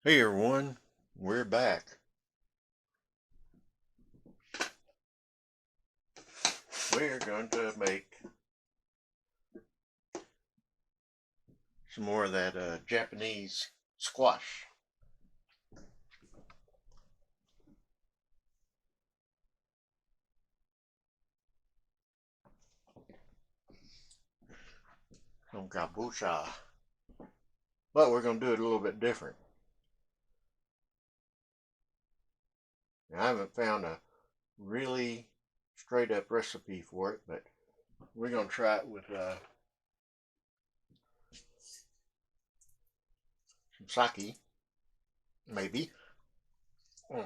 Hey everyone, we're back. We're going to make some more of that Japanese squash. Some kabocha. But we're going to do it a little bit different. Now, I haven't found a really straight up recipe for it, but we're going to try it with some sake, maybe. Mm.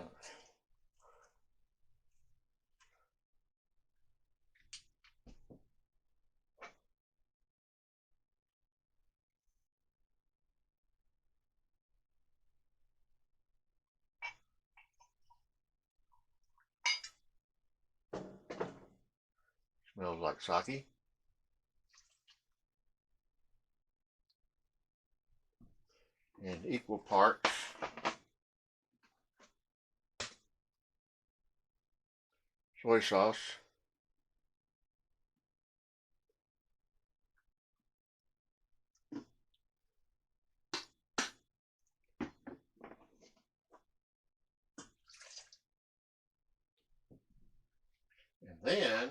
Smells like sake. And equal parts soy sauce. And then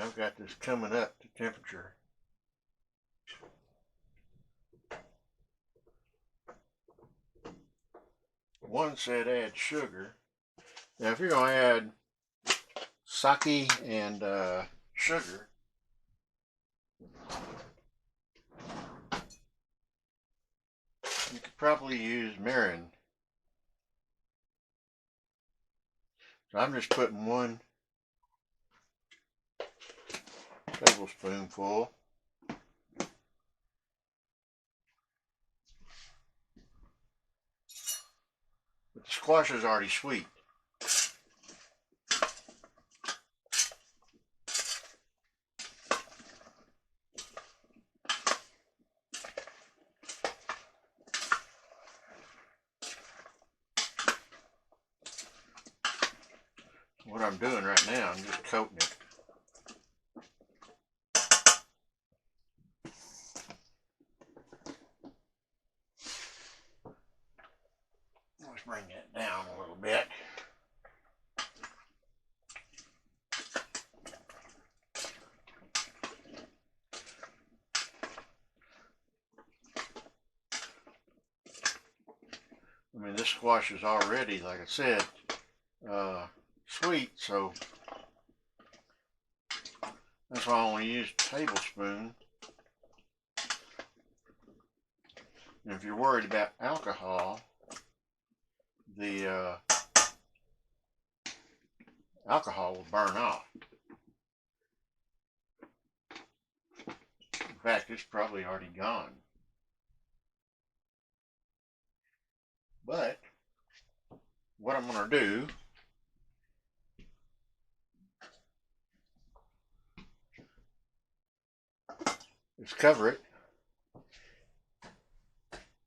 I've got this coming up to temperature. One said add sugar. Now, if you're going to add sake and sugar, you could probably use mirin. So I'm just putting 1 tablespoonful. But the squash is already sweet. What I'm doing right now, I'm just coating it. Let's bring that down a little bit. I mean, this squash is already, like I said, sweet, so that's why I only use a tablespoon. And if you're worried about alcohol, the alcohol will burn off. In fact, it's probably already gone. But what I'm going to do is cover it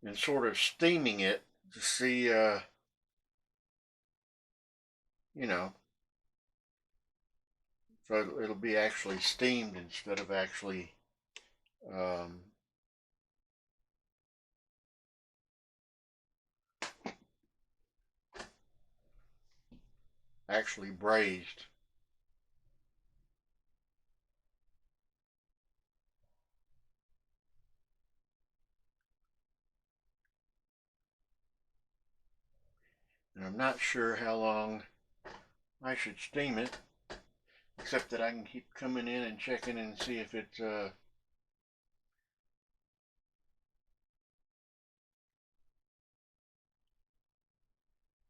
and sort of steaming it to see, you know, so it'll be actually steamed instead of um, actually braised. And I'm not sure how long I should steam it, except that I can keep coming in and checking and see if it's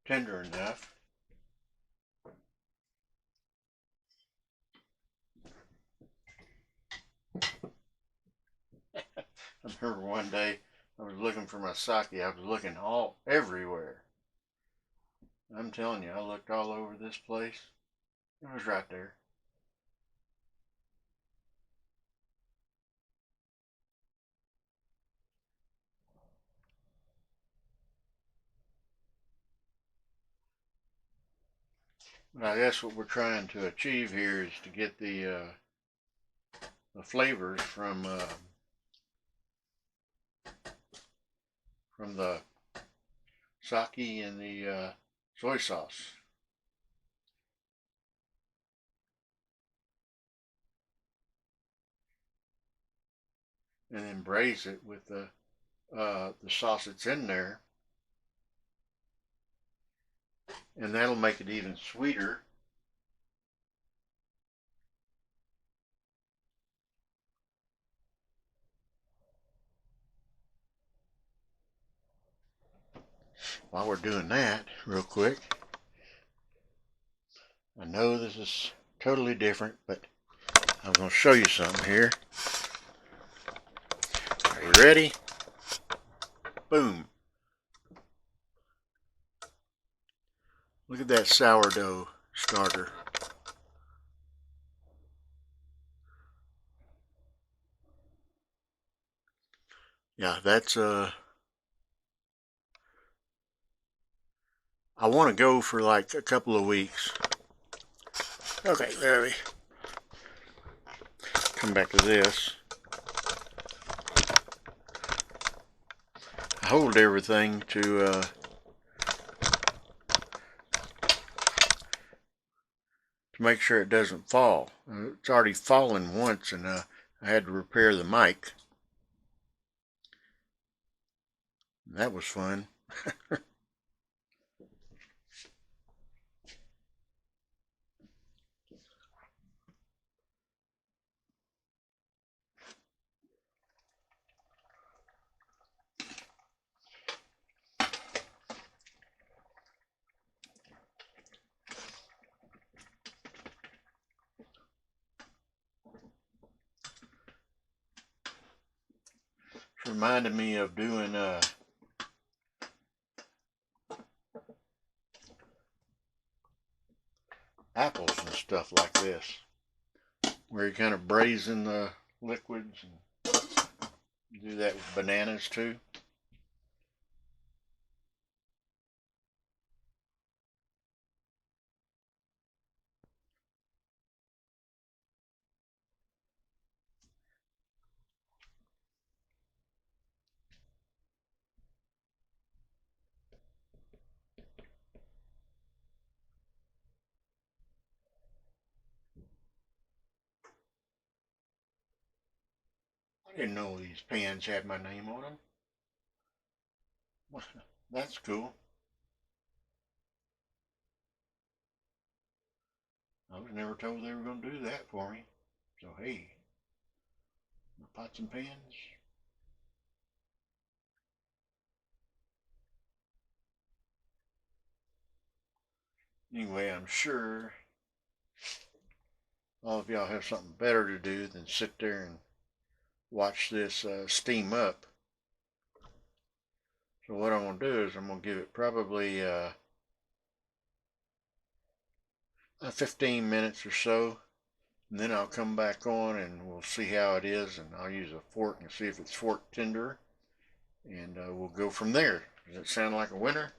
tender enough. I remember one day I was looking for my sake. I was looking everywhere. I'm telling you, I looked all over this place. It was right there. But I guess what we're trying to achieve here is to get the flavors from the sake and the soy sauce. And then braise it with the sauce that's in there, and that'll make it even sweeter. While we're doing that, real quick, I know this is totally different, but I'm going to show you something here. Are you ready? Boom. Look at that sourdough starter. Yeah, that's I want to go for like a couple of weeks. Okay, there we come back to this. I hold everything to make sure it doesn't fall. It's already fallen once, and I had to repair the mic. That was fun. It's reminded me of doing apples and stuff like this, where you kind of braise in the liquids, and do that with bananas too. I didn't know these pans had my name on them. That's cool. I was never told they were going to do that for me. So hey, my pots and pans. Anyway, I'm sure all of y'all have something better to do than sit there and watch this steam up. So what I'm going to do is I'm going to give it probably 15 minutes or so, and then I'll come back on and we'll see how it is, and I'll use a fork and see if it's fork tender, and we'll go from there. Does it sound like a winner?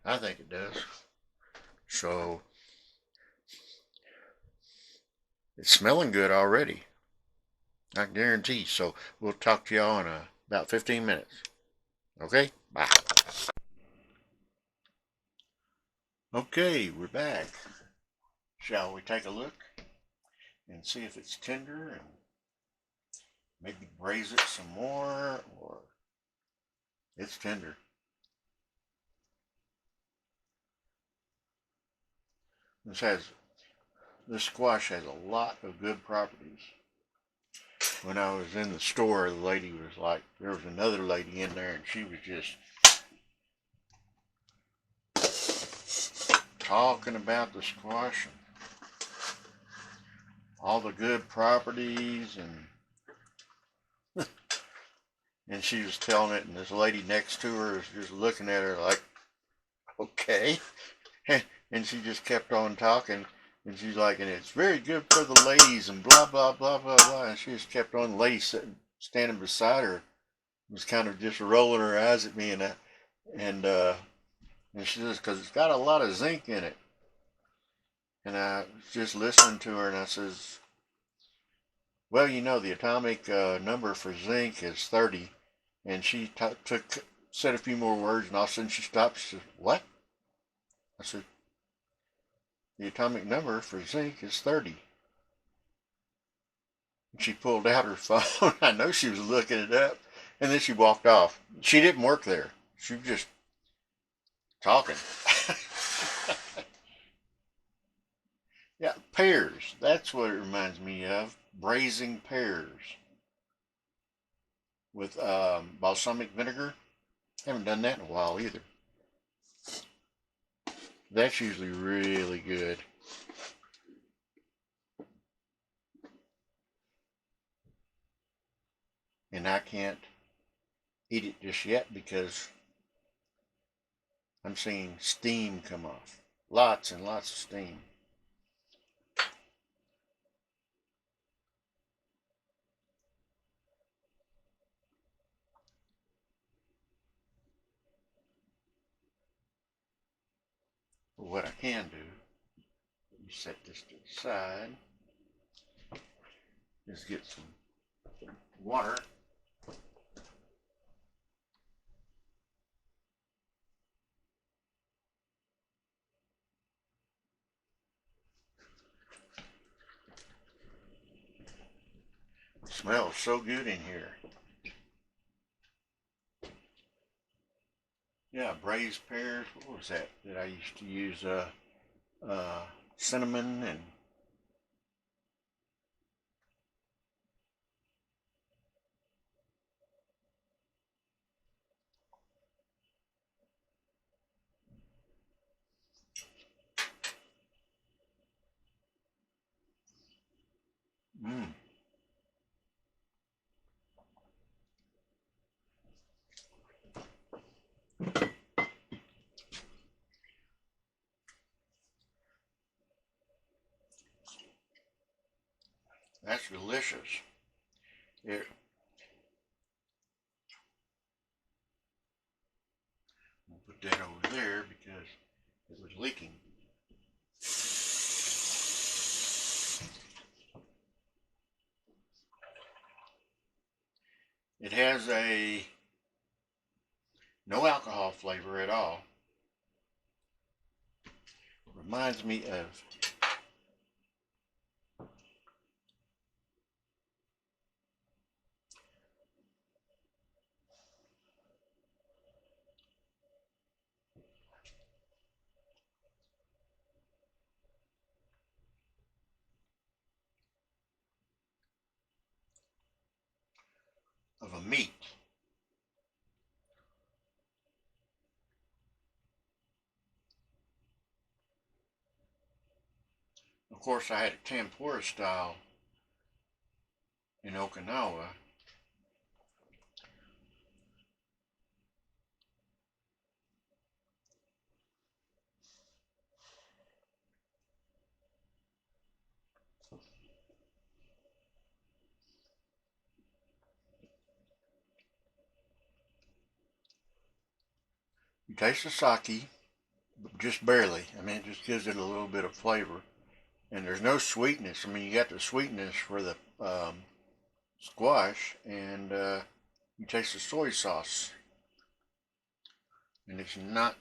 I think it does. So it's smelling good already, I guarantee. So we'll talk to y'all in about 15 minutes. Okay, bye. Okay, we're back. Shall we take a look and see if it's tender, and maybe braise it some more, or it's tender. This squash has a lot of good properties. When I was in the store, the lady was like, there was another lady in there, and she was just talking about the squash and all the good properties, and she was telling it, and this lady next to her was just looking at her like, okay. And she just kept on talking. And she's like, and it's very good for the ladies and blah, blah, blah, blah, blah. And she just kept on. The lady standing beside her was kind of just rolling her eyes at me. And she says, because it's got a lot of zinc in it. And I was just listening to her and I says, well, you know, the atomic number for zinc is 30. And she said a few more words and all of a sudden she stopped. She said, what? I said, the atomic number for zinc is 30. She pulled out her phone. I know she was looking it up. And then she walked off. She didn't work there. She was just talking. Yeah, pears. That's what it reminds me of. Braising pears with balsamic vinegar. Haven't done that in a while either. That's usually really good. And I can't eat it just yet because I'm seeing steam come off. Lots and lots of steam. But what I can do, let me set this to the side, is get some water. It smells so good in here. Yeah, braised pears. What was that I used to use? Cinnamon and mmm. That's delicious. It, we'll put that over there because it was leaking. It has a no alcohol flavor at all. Reminds me of a meat. Of course, I had a tempura style in Okinawa. You taste the sake, but just barely. I mean, it just gives it a little bit of flavor. And there's no sweetness. I mean, you got the sweetness for the squash, and you taste the soy sauce, and it's not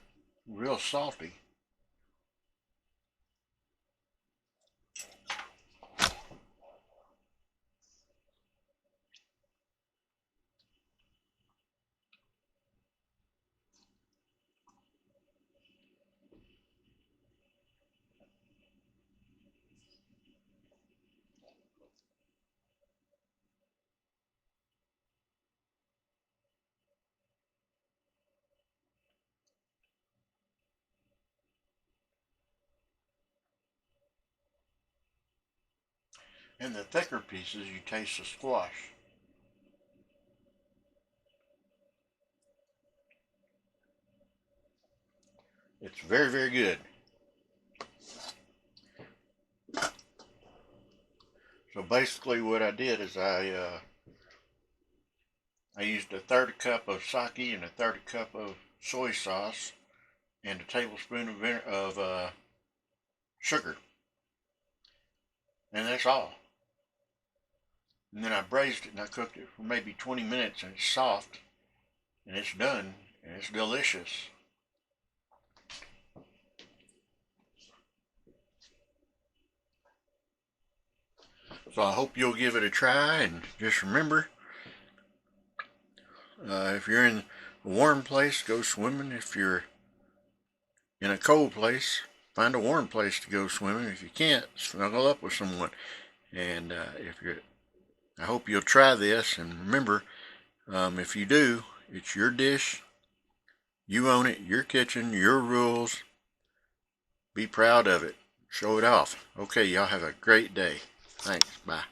real salty. And the thicker pieces, you taste the squash. It's very, very good. So basically what I did is I used a third cup of sake and a third cup of soy sauce and a tablespoon of sugar. And that's all. And then I braised it and I cooked it for maybe 20 minutes and it's soft and it's done and it's delicious. So I hope you'll give it a try, and just remember, if you're in a warm place, go swimming. If you're in a cold place, find a warm place to go swimming. If you can't, snuggle up with someone. And I hope you'll try this, and remember, if you do, it's your dish. You own it, your kitchen, your rules. Be proud of it. Show it off. Okay, y'all have a great day. Thanks. Bye.